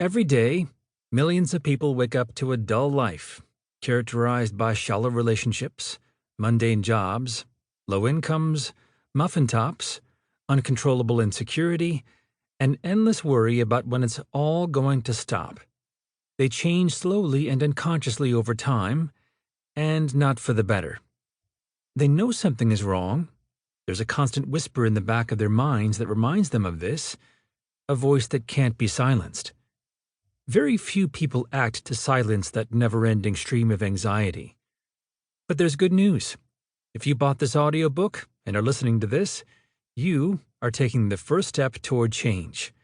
Every day, millions of people wake up to a dull life, characterized by shallow relationships, mundane jobs, low incomes, muffin tops, uncontrollable insecurity, and endless worry about when it's all going to stop. They change slowly and unconsciously over time, and not for the better. They know something is wrong. There's a constant whisper in the back of their minds that reminds them of this, a voice that can't be silenced. Very few people act to silence that never-ending stream of anxiety. But there's good news. If you bought this audiobook and are listening to this, you are taking the first step toward change.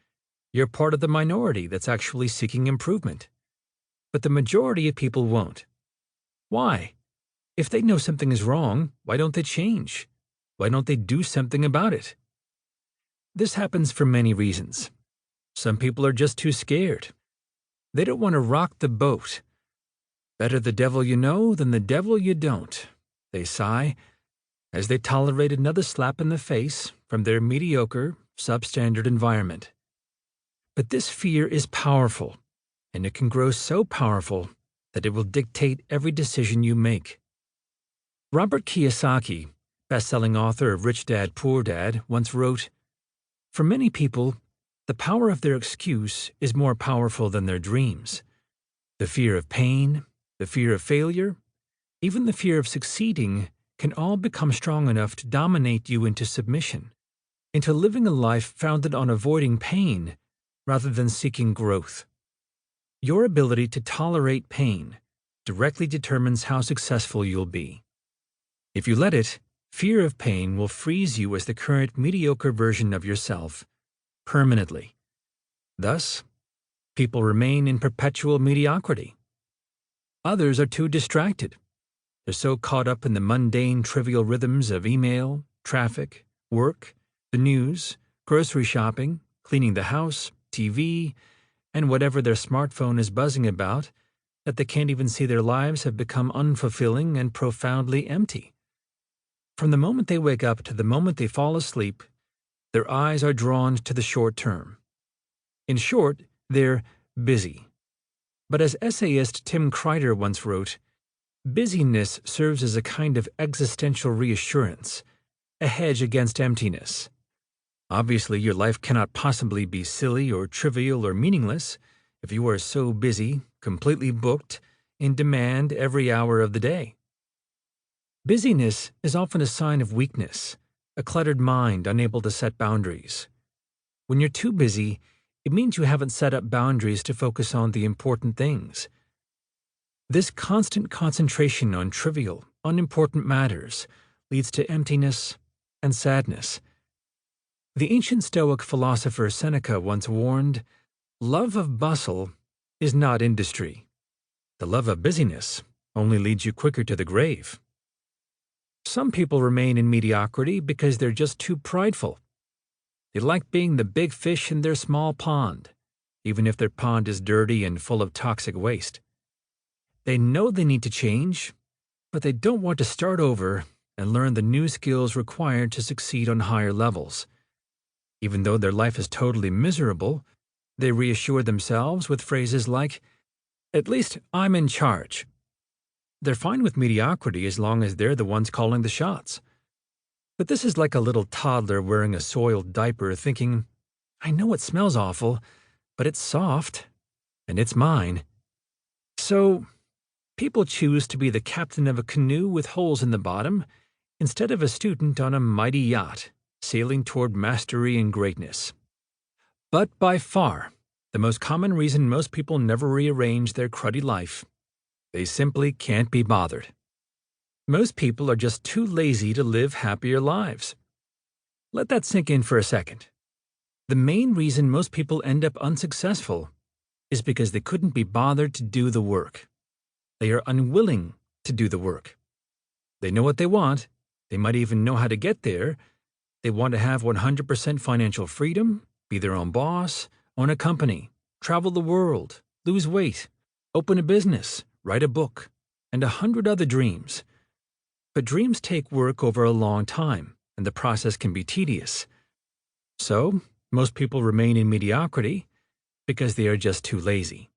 You're part of the minority that's actually seeking improvement. But the majority of people won't. Why? If they know something is wrong, why don't they change? Why don't they do something about it? This happens for many reasons. Some people are just too scared. They don't want to rock the boat. Better the devil you know than the devil you don't, they sigh, as they tolerate another slap in the face from their mediocre, substandard environment. But this fear is powerful, and it can grow so powerful that it will dictate every decision you make. Robert Kiyosaki, best-selling author of Rich Dad, Poor Dad, once wrote, "For many people, the power of their excuse is more powerful than their dreams. The fear of pain, the fear of failure, even the fear of succeeding can all become strong enough to dominate you into submission, into living a life founded on avoiding pain rather than seeking growth. Your ability to tolerate pain directly determines how successful you'll be. If you let it, fear of pain will freeze you as the current mediocre version of yourself permanently. Thus, people remain in perpetual mediocrity. Others are too distracted. They're so caught up in the mundane, trivial rhythms of email, traffic, work, the news, grocery shopping, cleaning the house, TV, and whatever their smartphone is buzzing about that they can't even see their lives have become unfulfilling and profoundly empty. From the moment they wake up to the moment they fall asleep, their eyes are drawn to the short term. In short, they're busy. But as essayist Tim Kreider once wrote, busyness serves as a kind of existential reassurance, a hedge against emptiness. Obviously, your life cannot possibly be silly or trivial or meaningless if you are so busy, completely booked, in demand every hour of the day. Busyness is often a sign of weakness, a cluttered mind unable to set boundaries. When you're too busy, it means you haven't set up boundaries to focus on the important things. This constant concentration on trivial, unimportant matters leads to emptiness and sadness. The ancient Stoic philosopher Seneca once warned, "Love of bustle is not industry. The love of busyness only leads you quicker to the grave." Some people remain in mediocrity because they're just too prideful. They like being the big fish in their small pond, even if their pond is dirty and full of toxic waste. They know they need to change, but they don't want to start over and learn the new skills required to succeed on higher levels. Even though their life is totally miserable, they reassure themselves with phrases like, "At least I'm in charge." They're fine with mediocrity as long as they're the ones calling the shots. But this is like a little toddler wearing a soiled diaper thinking, "I know it smells awful, but it's soft, and it's mine." So, people choose to be the captain of a canoe with holes in the bottom instead of a student on a mighty yacht, sailing toward mastery and greatness. But by far, the most common reason most people never rearrange their cruddy life, they simply can't be bothered. Most people are just too lazy to live happier lives. Let that sink in for a second. The main reason most people end up unsuccessful is because they couldn't be bothered to do the work. They are unwilling to do the work. They know what they want. They might even know how to get there. They want to have 100% financial freedom, be their own boss, own a company, travel the world, lose weight, open a business, write a book, and 100 other dreams. But dreams take work over a long time, and the process can be tedious. So, most people remain in mediocrity because they are just too lazy.